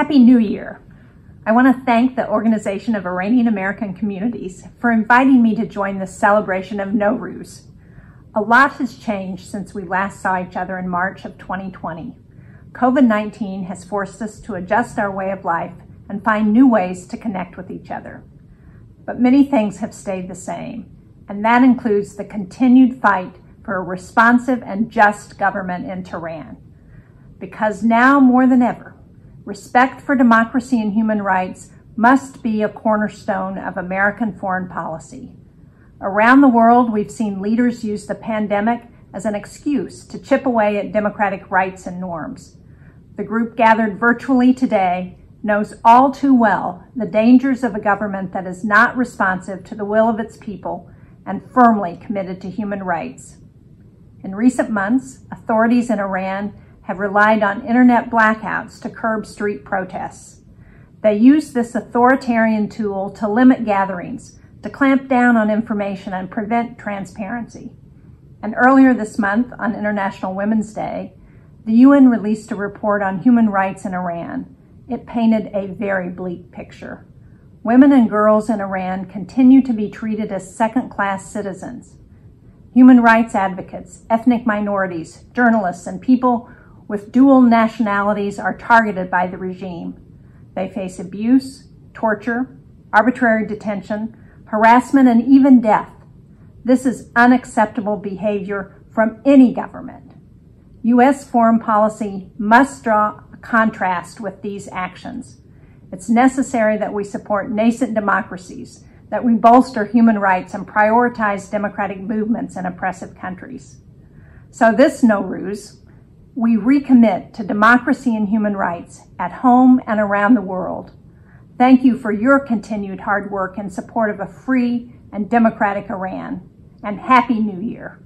Happy New Year! I want to thank the Organization of Iranian American Communities for inviting me to join this celebration of no ruse. A lot has changed since we last saw each other in March of 2020. COVID-19 has forced us to adjust our way of life and find new ways to connect with each other. But many things have stayed the same, and that includes the continued fight for a responsive and just government in Tehran. Because now more than ever, respect for democracy and human rights must be a cornerstone of American foreign policy. Around the world, we've seen leaders use the pandemic as an excuse to chip away at democratic rights and norms. The group gathered virtually today knows all too well the dangers of a government that is not responsive to the will of its people and firmly committed to human rights. In recent months, authorities in Iran have relied on internet blackouts to curb street protests. They use this authoritarian tool to limit gatherings, to clamp down on information and prevent transparency. And earlier this month, on International Women's Day, the UN released a report on human rights in Iran. It painted a very bleak picture. Women and girls in Iran continue to be treated as second-class citizens. Human rights advocates, ethnic minorities, journalists, and people with dual nationalities are targeted by the regime. They face abuse, torture, arbitrary detention, harassment, and even death. This is unacceptable behavior from any government. U.S. foreign policy must draw a contrast with these actions. It's necessary that we support nascent democracies, that we bolster human rights and prioritize democratic movements in oppressive countries. So this no ruse, we recommit to democracy and human rights at home and around the world. Thank you for your continued hard work in support of a free and democratic Iran, and Happy New Year.